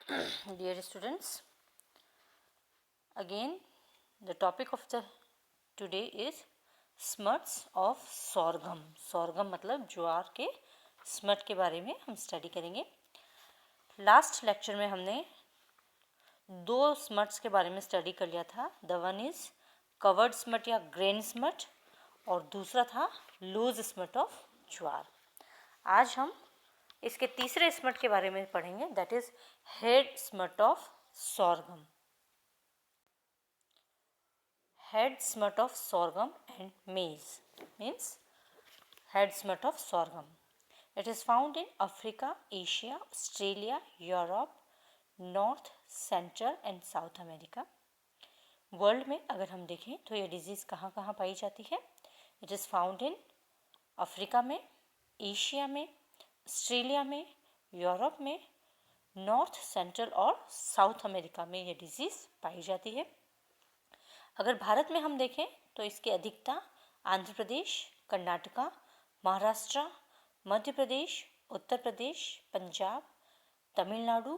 Dear students, again the topic of the today is smuts of sorghum. sorghum मतलब ज्वार के smut के बारे में हम स्टडी करेंगे. लास्ट लेक्चर में हमने दो स्मट्स के बारे में स्टडी कर लिया था. The one is covered smut या ग्रेन स्मट और दूसरा था लूज स्मट ऑफ ज्वार. आज हम इसके तीसरे स्मट के बारे में पढ़ेंगे, that is head smut of sorghum. Head smut of sorghum and maize means head smut of sorghum. It is found in Africa, Asia, Australia, Europe, North, Central and South America. World में अगर हम देखें तो ये disease कहाँ कहाँ पाई जाती है. It is found in Africa में, एशिया में, ऑस्ट्रेलिया में, यूरोप में, नॉर्थ, सेंट्रल और साउथ अमेरिका में ये डिजीज़ पाई जाती है. अगर भारत में हम देखें तो इसकी अधिकता आंध्र प्रदेश, कर्नाटका, महाराष्ट्र, मध्य प्रदेश, उत्तर प्रदेश, पंजाब, तमिलनाडु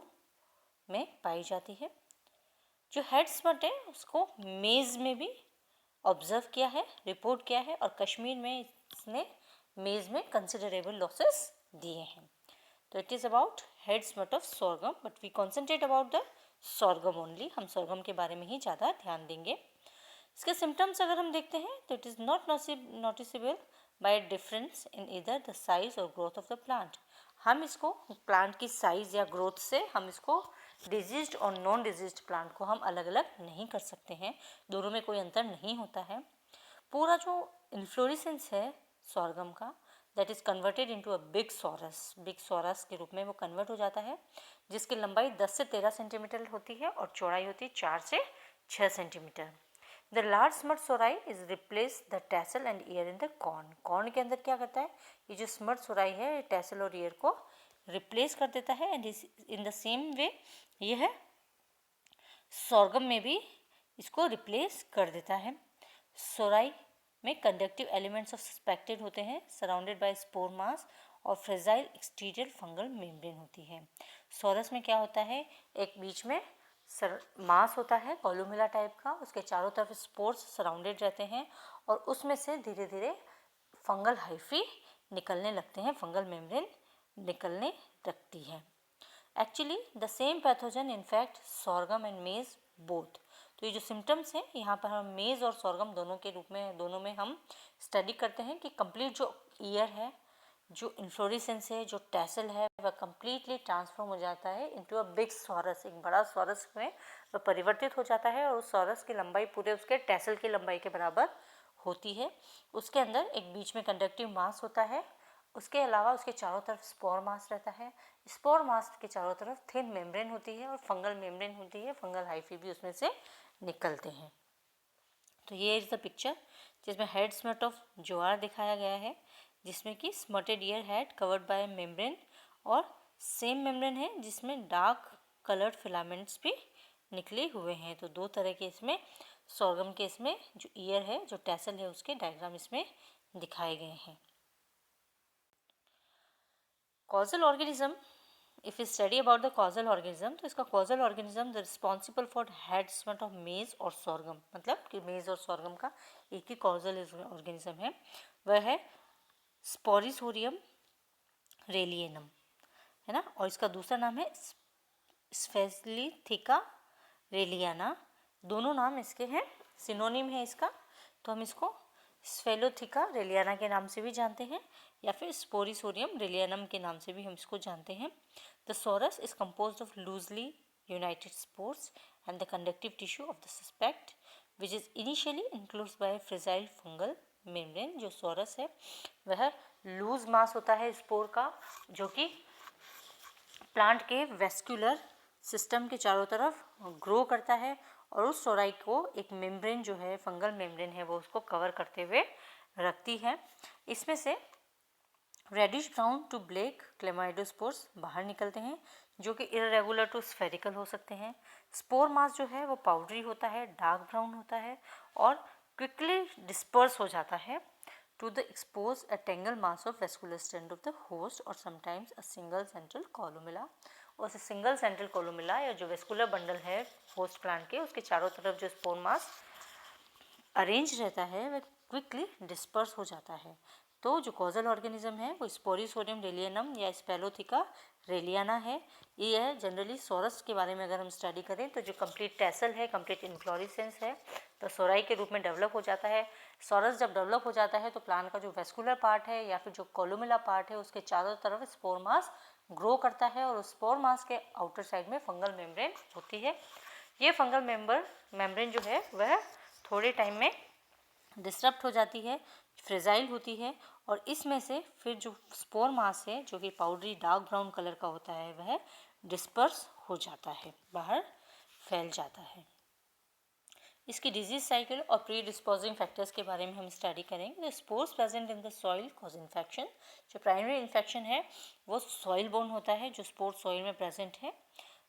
में पाई जाती है. जो हेड स्मट है उसको मेज़ में भी ऑब्जर्व किया है, रिपोर्ट किया है और कश्मीर में इसने मेज़ में कंसिडरेबल लॉसेस दिए हैं. तो it is about head smut of sorghum, but we concentrate about the sorghum only. हम sorghum के बारे में ही ज़्यादा ध्यान देंगे. इसके सिम्टम्स अगर हम देखते हैं तो it is not noticeable bye difference in इधर द साइज और ग्रोथ ऑफ द प्लांट. हम इसको प्लांट की साइज़ या ग्रोथ से हम इसको डिजीज्ड और नॉन डिजीज्ड प्लांट को हम अलग अलग नहीं कर सकते हैं. दोनों में कोई अंतर नहीं होता है. पूरा जो इन्फ्लोरेसेंस है sorghum का, that is converted into a big sorus के रूप में वो कन्वर्ट हो जाता है, जिसकी लंबाई 10 से 13 सेंटीमीटर होती है और चौड़ाई होती है 4 से 6 centimetre. The large smut sorai is replace the tassel and ear in the corn. Corn के अंदर क्या करता है, ये जो स्मट सोराई है ये टैसल और ईयर को रिप्लेस कर देता है. And in the same way ये है sorghum में भी इसको रिप्लेस कर देता है. सोराई में कंडक्टिव एलिमेंट्स ऑफ सस्पेक्टेड होते हैं, सराउंडेड बाय स्पोर मास और फ्रेजाइल एक्सटीरियर फंगल मेम्ब्रेन होती है. सोरस में क्या होता है, एक बीच में मास होता है कॉलुमिला टाइप का, उसके चारों तरफ स्पोर्स सराउंडेड रहते हैं और उसमें से धीरे धीरे फंगल हाइफी निकलने लगते हैं, फंगल मेम्ब्रेन निकलने लगती है. Actually the same pathogen in fact sorghum and मेज बोथ. तो ये जो सिम्टम्स हैं यहाँ पर हम मेज और sorghum दोनों के रूप में, दोनों में हम स्टडी करते हैं कि कंप्लीट जो ईयर है, जो इन्फ्लोरेसेंस है, जो टैसल है, वह कम्प्लीटली ट्रांसफॉर्म हो जाता है इनटू अ बिग सॉरस. एक बड़ा सॉरस में वह परिवर्तित हो जाता है और उस सॉरस की लंबाई पूरे उसके टैसल की लंबाई के बराबर होती है. उसके अंदर एक बीच में कंडक्टिव मास होता है, उसके अलावा उसके चारों तरफ स्पोर मास रहता है. स्पोर मास के चारों तरफ थिन मेम्ब्रेन होती है और फंगल मेम्ब्रेन होती है, फंगल हाइफी भी उसमें से निकलते हैं. तो ये इज़ द पिक्चर जिसमें हेड स्मट ऑफ ज्वार दिखाया गया है, जिसमें कि स्मटेड year head covered by membrane और सेम मेम्ब्रेन है जिसमें डार्क कलर्ड फिलामेंट्स भी निकले हुए हैं. तो दो तरह के इसमें sorghum के इसमें जो ईयर है, जो टैसल है, उसके डायग्राम इसमें दिखाए गए हैं. Causal organism, if you study about the causal organism, तो इसका causal organism the responsible for head smut of मेज और sorghum, मतलब कि मेज और sorghum का एक ही कॉजल ऑर्गेनिज्म है, वह है स्पोरिसोरियम रेलियनम, है ना. और इसका दूसरा नाम है स्फेलिथिका रेलियाना. दोनों नाम इसके हैं, सिनोनिम है इसका. तो हम इसको स्फेलोथिका रेलियाना के नाम से भी जानते हैं या फिर स्पोरिसोरियम रेलियनम के नाम से भी हम इसको जानते हैं. The sorus is composed of loosely united spores and the conductive tissue of the suspect which is initially includes by fragile fungal membrane. जो सॉरस है वह लूज मास होता है स्पोर का, जो कि प्लांट के वेस्कुलर सिस्टम के चारों तरफ ग्रो करता है और उस सोराई को एक मेम्ब्रेन जो है, फंगल मेम्ब्रेन है, वो उसको कवर करते हुए रखती है. इसमें से reddish brown to black chlamydospores बाहर निकलते हैं, जो कि इरेगुलर टू स्फेरिकल हो सकते हैं. स्पोर मास जो है वो पाउडरी होता है, डार्क ब्राउन होता है और क्विकली डिस्पर्स हो जाता है. to the expose a tangled mass of vascular strand of the host or sometimes a single central columella. और सिंगल सेंट्रल कोलुमिला या जो वेस्कुलर बंडल है होस्ट प्लांट के, उसके चारों तरफ जो स्पोर मास अरेंज रहता है वह क्विकली डिस्पर्स हो जाता है। तो जो कॉजल ऑर्गेनिज्म है वो स्पोरिसोडियम रेलियनम या स्पेलोथिका रेलियाना है। ये है जनरली सोरस के बारे में अगर हम स्टडी करें तो जो कंप्लीट टैसल है, कंप्लीट इन्फ्लोरेसेंस है, तो सोराई के रूप में डेवलप हो जाता है। सोरस जब डेवलप हो जाता है तो प्लांट का जो वेस्कुलर पार्ट है या फिर जो कोलुमिला पार्ट है उसके चारों तरफ स्पोर मास ग्रो करता है और उस स्पोर मास के आउटर साइड में फंगल मेम्ब्रेन होती है। ये फंगल मेम्ब्रेन जो है वह थोड़े टाइम में डिस्टर्ब हो जाती है, फ्रेजाइल होती है और इसमें से फिर जो स्पोर मास है जो कि पाउडरी डार्क ब्राउन कलर का होता है वह डिस्पर्स हो जाता है, बाहर फैल जाता है। इसकी डिजीज साइकिल और प्री डिस्पोजिंग फैक्टर्स के बारे में हम स्टडी करेंगे। The spores present in the soil cause infection. जो प्राइमरी इन्फेक्शन है वो सॉइल बोर्न होता है, जो स्पोर सॉइल में प्रेजेंट है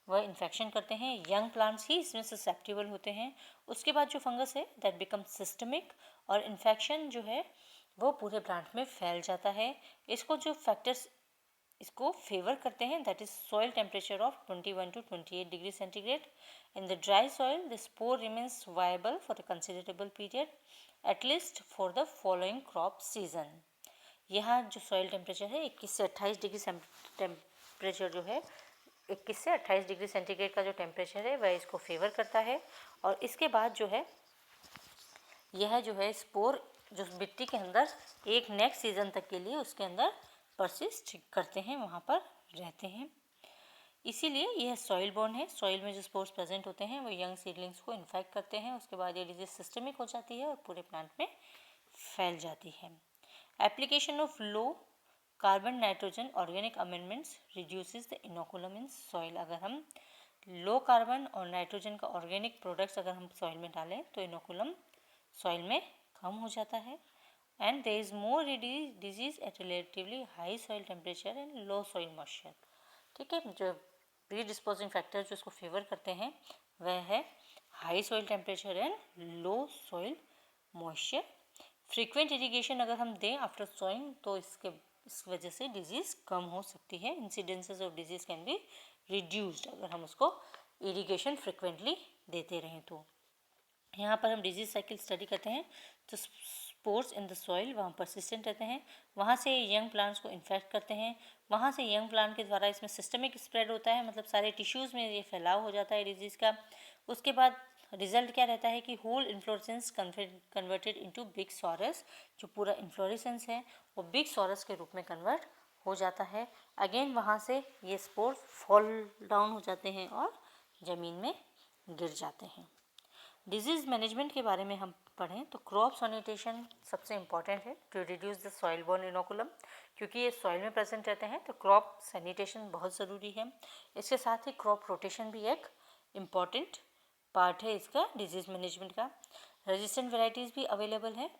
वह इन्फेक्शन करते हैं। यंग प्लांट्स ही इसमें ससेप्टिबल होते हैं। उसके बाद जो फंगस है दैट बिकम सिस्टमिक और इन्फेक्शन जो है वो पूरे प्लांट में फैल जाता है। इसको जो फैक्टर्स इसको फेवर करते हैं that is soil temperature of 21 to 28 degree centigrade. In the dry soil the spore remains viable for a considerable period at least for the following crop season. यहाँ जो सॉइल टेम्परेचर है 21 से 28 डिग्री टेम्परेचर जो है 21 से 28 degree centigrade का जो temperature है वह इसको फेवर करता है। और इसके बाद जो है यह जो है स्पोर जो मिट्टी के अंदर एक नेक्स्ट सीजन तक के लिए उसके अंदर परसिस्ट करते हैं, वहाँ पर रहते हैं। इसीलिए यह सॉइल बोर्न है। सॉइल में जो स्पोर्स प्रेजेंट होते हैं वो यंग सीडलिंग्स को इन्फेक्ट करते हैं। उसके बाद ये डिजीज सिस्टमिक हो जाती है और पूरे प्लांट में फैल जाती है। Application of low carbon nitrogen organic amendments reduces the inoculum in soil. अगर हम लो कार्बन और नाइट्रोजन का ऑर्गेनिक प्रोडक्ट्स अगर हम सॉइल में डालें तो इनोकुलम सॉइल में कम हो जाता है। And there is more disease at relatively high soil temperature and low soil moisture. ठीक है, जो प्री डिस्पोजिंग फैक्टर जो इसको फेवर करते हैं वह है high soil temperature and low soil moisture. Frequent irrigation अगर हम दें आफ्टर सोइंग तो इस वजह से डिजीज़ कम हो सकती है। Incidences of disease can be reduced अगर हम उसको इरिगेशन फ्रिक्वेंटली देते रहें तो। यहाँ पर हम डिजीज साइकिल स्टडी करते हैं तो स्पोर्स इन द सॉइल वहाँ परसिस्टेंट रहते हैं, वहाँ से यंग प्लांट्स को इन्फेक्ट करते हैं, वहाँ से यंग प्लांट के द्वारा इसमें सिस्टमिक स्प्रेड होता है, मतलब सारे टिश्यूज़ में ये फैलाव हो जाता है डिजीज़ का। उसके बाद रिजल्ट क्या रहता है कि whole inflorescence converted into big sorus. जो पूरा इन्फ्लोरेसेंस है वो बिग सॉरस के रूप में कन्वर्ट हो जाता है। अगेन वहाँ से ये स्पोर्स फॉल डाउन हो जाते हैं और ज़मीन में गिर जाते हैं। डिजीज़ मैनेजमेंट के बारे में हम पढ़ें तो क्रॉप सैनिटेशन सबसे इम्पॉर्टेंट है to reduce the soil borne inoculum. क्योंकि ये सॉइल में प्रेजेंट रहते हैं तो क्रॉप सैनिटेशन बहुत ज़रूरी है। इसके साथ ही क्रॉप रोटेशन भी एक इम्पॉर्टेंट पार्ट है इसका डिजीज़ मैनेजमेंट का। रेजिस्टेंट वेराइटीज़ भी अवेलेबल है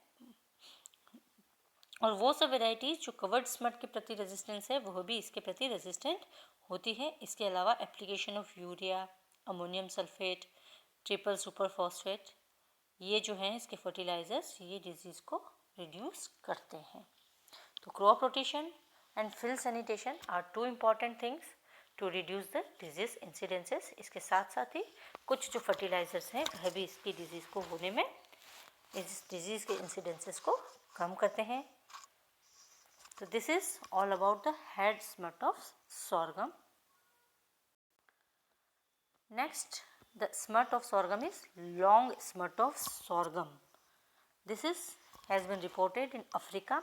और वो सब वेराइटीज़ जो कवर्ड स्मट के प्रति रेजिस्टेंस है वह भी इसके प्रति रेजिस्टेंट होती है। इसके अलावा application of urea, ammonium sulphate, triple super phosphate ये जो हैं इसके फर्टिलाइजर्स ये डिजीज़ को रिड्यूस करते हैं। तो crop rotation and field sanitation are two important things to reduce the disease incidences. इसके साथ साथ ही कुछ जो फर्टिलाइजर्स हैं वह भी इसकी डिजीज़ को होने में इस डिजीज़ के इंसिडेंसेस को कम करते हैं। तो this is all about the head smut of sorghum. Next, the smut of sorghum is long smut of sorghum. This has been reported in Africa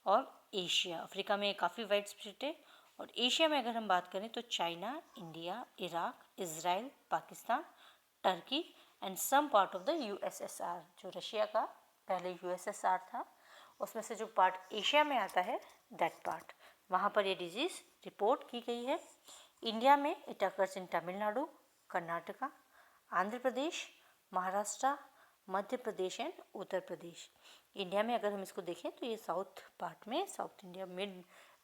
और एशिया। अफ्रीका में काफ़ी वाइड स्प्रेड है और एशिया में अगर हम बात करें तो China, India, Iraq, Israel, Pakistan, Turkey and some part of the USSR। जो रशिया का पहले USSR था उसमें से जो पार्ट एशिया में आता है दैट पार्ट, वहाँ पर ये डिजीज़ रिपोर्ट की गई है। इंडिया में it occurs in Tamil Nadu, Karnataka, Andhra Pradesh, Maharashtra, Madhya Pradesh and Uttar Pradesh. India में अगर हम इसको देखें तो ये साउथ पार्ट में, south India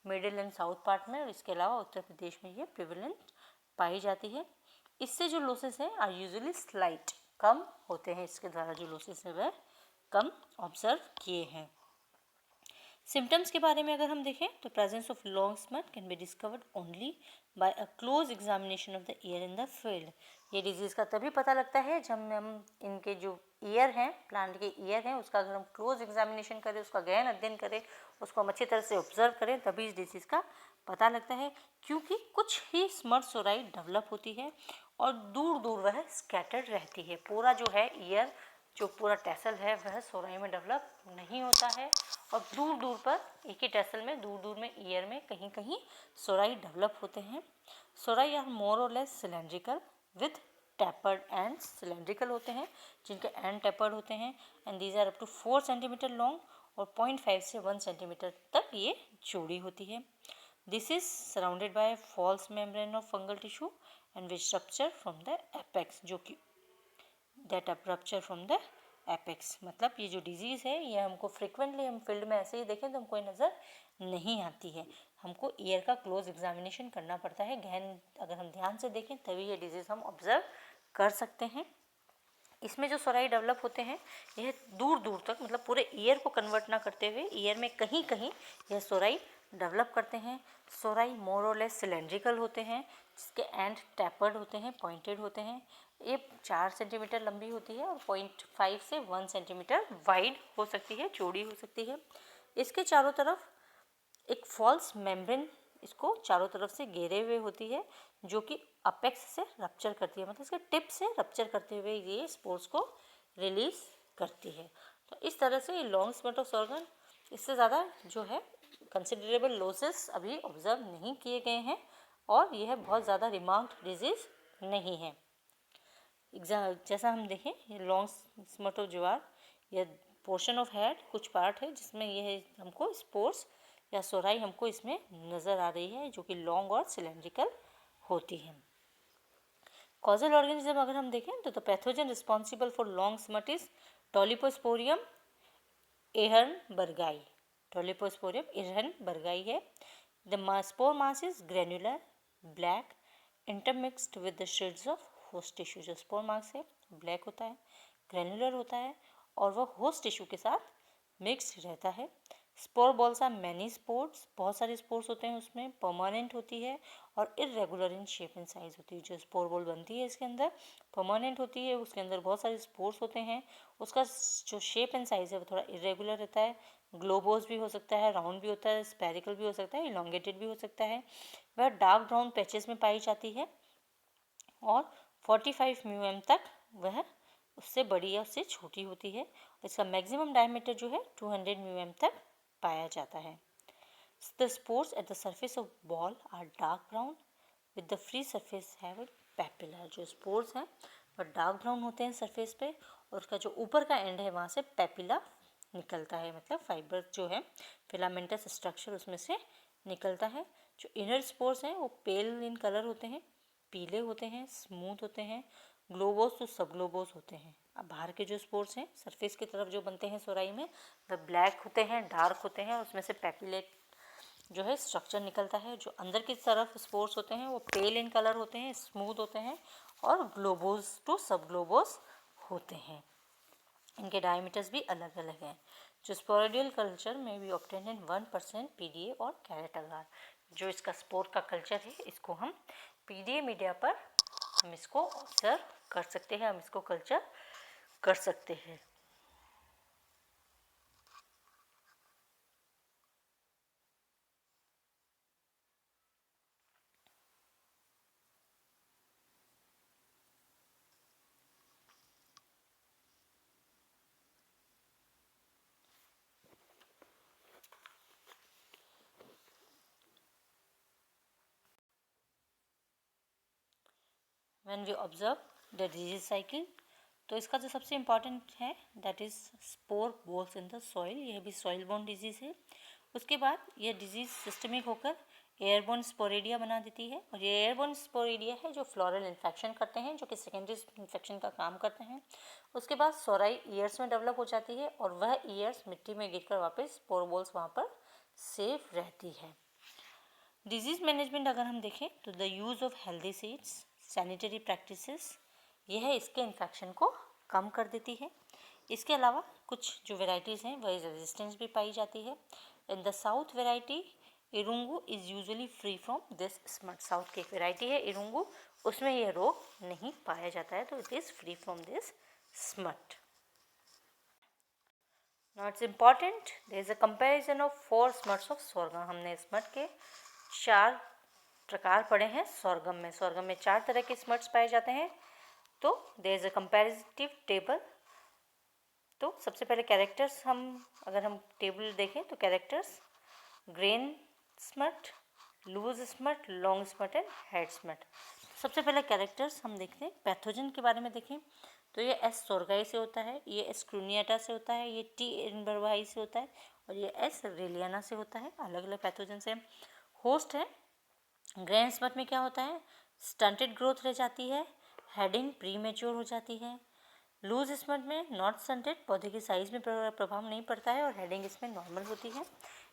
middle and south part में और इसके अलावा उत्तर प्रदेश में ये प्रिवेलेंट पाई जाती है। इससे जो लॉसेस हैं आर यूजुअली स्लाइट, कम होते हैं। इसके द्वारा जो लॉसेस है वह कम ऑब्जर्व किए हैं। सिम्टम्स के बारे में अगर हम देखें तो presence of long smut can be discovered only by a close examination of the year in the field. ये डिजीज़ का तभी पता लगता है जब हम इनके जो ईयर हैं, प्लांट के ईयर हैं, उसका अगर हम क्लोज एग्जामिनेशन करें, उसका गहन अध्ययन करें, उसको हम अच्छी तरह से ऑब्जर्व करें, तभी इस डिजीज़ का पता लगता है। क्योंकि कुछ ही स्मट सोराई डेवलप होती है और दूर दूर वह स्कैटर्ड रहती है। पूरा जो है ईयर, जो पूरा टैसल है, वह सोराई में डेवलप नहीं होता है और दूर दूर पर एक ही टैसल में दूर दूर में ईयर में कहीं कहीं सोराई डेवलप होते हैं। सोराई are more or less cylindrical with tapered end cylindrical होते हैं, जिनके एंड टैपर्ड होते हैं, and these are up to 4 centimetre long और 0.5 से 1 सेंटीमीटर तक ये चौड़ी होती है। This is surrounded by false membrane of fungal tissue and which rupture from the apex, जो कि that up rupture from the apex. मतलब ये जो डिजीज़ है ये हमको फ्रिक्वेंटली हम फील्ड में ऐसे ही देखें तो हमको नज़र नहीं आती है, हमको ईयर का क्लोज एग्जामिनेशन करना पड़ता है। गहन अगर हम ध्यान से देखें तभी ये डिजीज़ हम ऑब्जर्व कर सकते हैं। इसमें जो सोराई डेवलप होते हैं यह दूर दूर तक, मतलब पूरे ईयर को कन्वर्ट ना करते हुए ईयर में कहीं कहीं यह सोराई डेवलप करते हैं। सोराई मोर और लेस सिलेंड्रिकल होते हैं, जिसके एंड टैपर्ड होते हैं, पॉइंटेड होते हैं। ये 4 सेंटीमीटर लंबी होती है और 0.5 से 1 सेंटीमीटर वाइड हो सकती है, चौड़ी हो सकती है। इसके चारों तरफ एक फॉल्स मेम्ब्रेन इसको चारों तरफ से घेरे हुए होती है, जो कि अपेक्स से रप्चर करती है, मतलब इसके टिप से रप्चर करते हुए ये स्पोर्स को रिलीज करती है। तो इस तरह से ये लॉन्ग स्मेट ऑफ सॉर्गन, इससे ज़्यादा जो है कंसिडरेबल लॉसेस अभी ऑब्जर्व नहीं किए गए हैं और यह बहुत ज़्यादा रिमार्क्ड डिजीज़ नहीं है। जैसा हम देखें ये लॉन्ग स्मेट ऑफ ज्वार, यह पोर्शन ऑफ हेड कुछ पार्ट है जिसमें यह हमको स्पोर्स या सोराई हमको इसमें नज़र आ रही है, जो कि लॉन्ग और सिलेंड्रिकल होती है। कॉजल ऑर्गेनिज्म अगर हम देखें तो the pathogen responsible for long smut is Tolyposporium ehrenbergii. Tolyposporium ehrenbergii है। The spore mass is granular black intermixed with the shades of host tissue. जो स्पोर मास है ब्लैक होता है, ग्रेनुलर होता है और वह होस्ट टिश्यू के साथ मिक्स रहता है। Spore balls are many spores, बहुत सारे स्पोर्स होते हैं उसमें, परमानेंट होती है और irregular in shape and size होती है। जो स्पोर बॉल बनती है इसके अंदर परमानेंट होती है, उसके अंदर बहुत सारे स्पोर्स होते हैं, उसका जो शेप एंड साइज है वो थोड़ा इरेगुलर रहता है, ग्लोबोस भी हो सकता है, राउंड भी होता है, स्पेरिकल भी हो सकता है, इलोंगेटेड भी हो सकता है। वह डार्क ब्राउन पैचेस में पाई जाती है और 45 म्यूएम तक वह उससे बड़ी या उससे छोटी होती है। इसका मैक्सिमम डायमीटर जो है 200 म्यूएम तक पाया जाता है। The spores at the surface of ball are dark brown with the free surface have a papilla। जो स्पोर्स हैं वह डार्क ब्राउन होते हैं सरफेस पे और उसका जो ऊपर का एंड है वहाँ से पेपिला निकलता है, मतलब फाइबर जो है फिलामेंटस स्ट्रक्चर उसमें से निकलता है। जो इनर स्पोर्स हैं वो पेल इन कलर होते हैं, पीले होते हैं, स्मूथ होते हैं, ग्लोबोस तो सब ग्लोबोस होते हैं। अब बाहर के जो स्पोर्स हैं सरफेस की तरफ जो बनते हैं सोराई में वह ब्लैक होते हैं, डार्क होते हैं, उसमें से पेपिलेट जो है स्ट्रक्चर निकलता है। जो अंदर की तरफ स्पोर्स होते हैं वो पेल इन कलर होते हैं, स्मूथ होते हैं और ग्लोबोस टू सब ग्लोबोस होते हैं। इनके डायमीटर्स भी अलग अलग हैं। जो स्पोरेडियल कल्चर में भी ऑब्टेन इन 1% पीडीए और कैरेट अगार। जो इसका स्पोर का कल्चर है इसको हम पीडीए मीडिया पर हम इसको ऑब्जर्व कर सकते हैं, हम इसको कल्चर कर सकते हैं। When we observe the disease cycle, तो इसका जो सबसे इम्पॉर्टेंट है that is spore balls in the soil. यह भी सॉइल बोर्न डिजीज़ है। उसके बाद यह डिजीज़ सिस्टमिक होकर एयरबोर्न स्पोरेडिया बना देती है और ये एयरबोर्न स्पोरेडिया है जो फ्लोरल इन्फेक्शन करते हैं, जो कि सेकेंडरी इन्फेक्शन का काम करते हैं। उसके बाद सोराई ईयर्स में डेवलप हो जाती है और वह ईयर्स मिट्टी में गिरकर वापस स्पोर बोल्स वहाँ पर सेफ रहती है। डिजीज़ मैनेजमेंट अगर हम देखें तो the use of healthy seeds, sanitary practices, यह इसके इन्फेक्शन को कम कर देती है। इसके अलावा कुछ जो वेराइटीज़ हैं वह रेजिस्टेंस भी पाई जाती है। In the south variety Irungu is usually free from this smut. South की एक वेराइटी है इरुंगु, उसमें यह रोग नहीं पाया जाता है, तो it is free from this smut. Now it's important, there is a comparison of 4 smuts of sorghum। हमने स्मट के 4 प्रकार पढ़े हैं sorghum में। sorghum में 4 तरह के स्मट्स पाए जाते हैं। तो there is a comparative table। तो सबसे पहले कैरेक्टर्स अगर हम टेबल देखें तो characters grain smut, loose smut, long smut and head smut. सबसे पहले कैरेक्टर्स हम देखते हैं। पैथोजन के बारे में देखें तो ये एस सोरगाई से होता है, ये एस क्रूनियाटा से होता है, ये टी एनबरवाई से होता है और ये एस रेलियाना से होता है। अलग अलग पैथोजन से। होस्ट है ग्रेन स्मट में क्या होता है, स्टंटेड ग्रोथ रह जाती है, हेडिंग प्री मैच्योर हो जाती है। लूज स्मट में नॉट स्टंटेड, पौधे की साइज़ में प्रभाव नहीं पड़ता है और हेडिंग इसमें नॉर्मल होती है।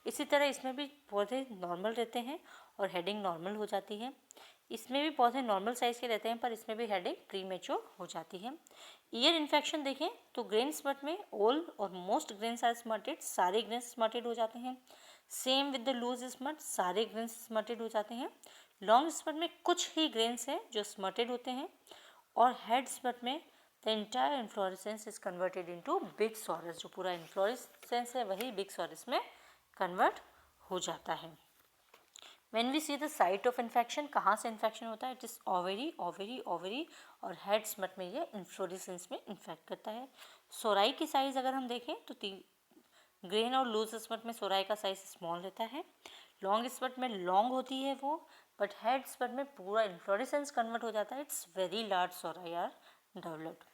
इसी तरह इसमें भी पौधे नॉर्मल रहते हैं और हेडिंग नॉर्मल हो जाती है। इसमें भी पौधे नॉर्मल साइज़ के रहते हैं पर इसमें भी हेडिंग प्री मैच्योर हो जाती है। ईयर इन्फेक्शन देखें तो ग्रेन स्मट में ऑल और मोस्ट ग्रेन्स आर स्मटेड, सारे ग्रेन्स स्मटेड हो जाते हैं। Same with the loose smut, सारे ग्रेन्स स्मटेड हो जाते हैं। लॉन्ग स्मट में कुछ ही ग्रेन्स हैं जो स्मटेड होते हैं और हेड स्मट में the entire inflorescence is converted into big sorus. जो पूरा इन्फ्लोरेसेंस है वही बिग सॉरस में कन्वर्ट हो जाता है। When we see the site of infection, कहाँ से इन्फेक्शन होता है, it is ovary ovary ovary और हेड स्मट में ये इन्फ्लोरेसेंस में इन्फेक्ट करता है। सोराई की साइज़ अगर हम देखें तो ग्रेन और लूज स्मट में सोराई का साइज़ स्मॉल रहता है। लॉन्ग स्मट में लॉन्ग होती है वो, बट हेड स्मट में पूरा इन्फ्लोरेसेंस कन्वर्ट हो जाता है। It's very large sori are developed.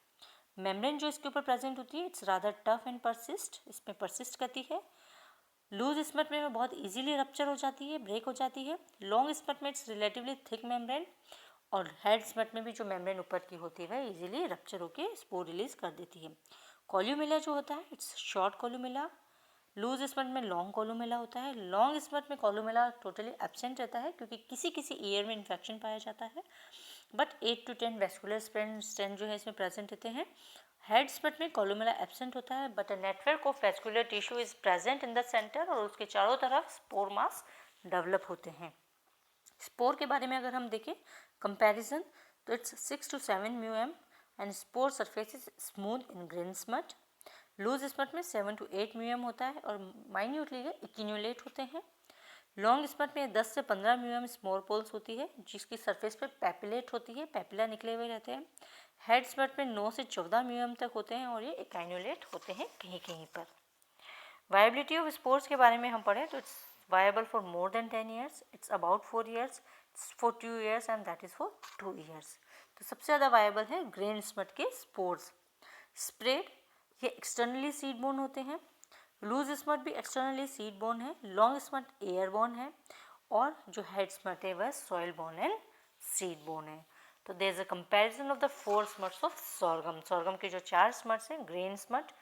Membrane जो इसके ऊपर प्रेजेंट होती है it's rather tough and persist, इसमें परसिस्ट करती है। लूज स्मट में बहुत इजीली रप्चर हो जाती है, ब्रेक हो जाती है। लॉन्ग स्मट में इट्स रिलेटिवली थिक मेम्ब्रेन और हेड स्मट में भी जो मेम्ब्रेन ऊपर की होती है वह इजीली रप्चर होकर स्पोर रिलीज कर देती है। कॉल्यूमिला जो होता है इट्स शॉर्ट कॉल्यूमिला। लूज स्मट में लॉन्ग कॉल्यूमिला होता है। लॉन्ग स्मट में कॉल्यूमिला टोटली एब्सेंट रहता है क्योंकि किसी किसी ईयर में इन्फेक्शन पाया जाता है, बट 8 to 10 वेस्कुलर स्टेन जो है इसमें प्रेजेंट रहते हैं। हेड स्मट में कॉलुमेला एब्सेंट होता है but a network of vascular tissue is present in the centre और उसके चारों तरफ स्पोर मास डेवलप होते हैं। स्पोर के बारे में अगर हम देखें कंपैरिजन तो it's 6 to 7 mu m and spore surface is smooth in grain smut. Loose smut में 7 to 8 म्यूएम होता है और माइन्यूटली ये एक्यूमुलेट होते हैं। लॉन्ग स्मट में 10 से 15 म्यूएम स्मॉल पोल्स होती है जिसकी सरफेस पे पैपिलेट होती है, पैपिला निकले हुए रहते हैं। हेड स्मट में 9 से 14 म्यूएम तक होते हैं और ये एक्यूमुलेट होते हैं कहीं कहीं पर। वायबिलिटी ऑफ स्पोर्स के बारे में हम पढ़ें तो it's viable for more than 10 years, it's about 4 years, it's for 2 years and that is for 2 years. तो सबसे ज़्यादा वायबल है ग्रेन स्मट के स्पोर्स। स्प्रेड ये एक्सटर्नली सीड बोर्न होते हैं। लूज स्मट भी एक्सटर्नली सीड बोर्न है। लॉन्ग स्मट एयर बोर्न है और जो हेड स्मट है वह soil borne and seed borne है। तो there is a comparison of the 4 smuts of sorghum. Sorghum के जो 4 स्मट्स हैं grain smut,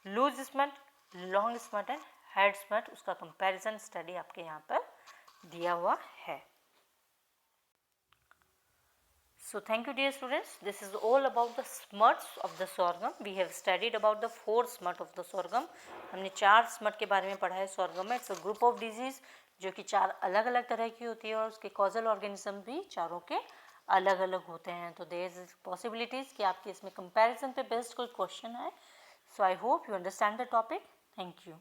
loose smut, long smut and head smut, उसका कंपैरिजन स्टडी आपके यहाँ पर दिया हुआ है। So thank you dear students, this is all about the smuts of the sorghum. We have studied about the 4 smut of the sorghum. हमने 4 smut के बारे में पढ़ा है sorghum में। It's a group of disease जो कि 4 अलग अलग तरह की होती है और उसके कॉजल ऑर्गेनिज्म भी चारों के अलग अलग होते हैं। तो देयर इज पॉसिबिलिटीज़ कि आपके इसमें कंपैरिजन पे बेस्ड कोई क्वेश्चन आए। So I hope you understand the topic. Thank you.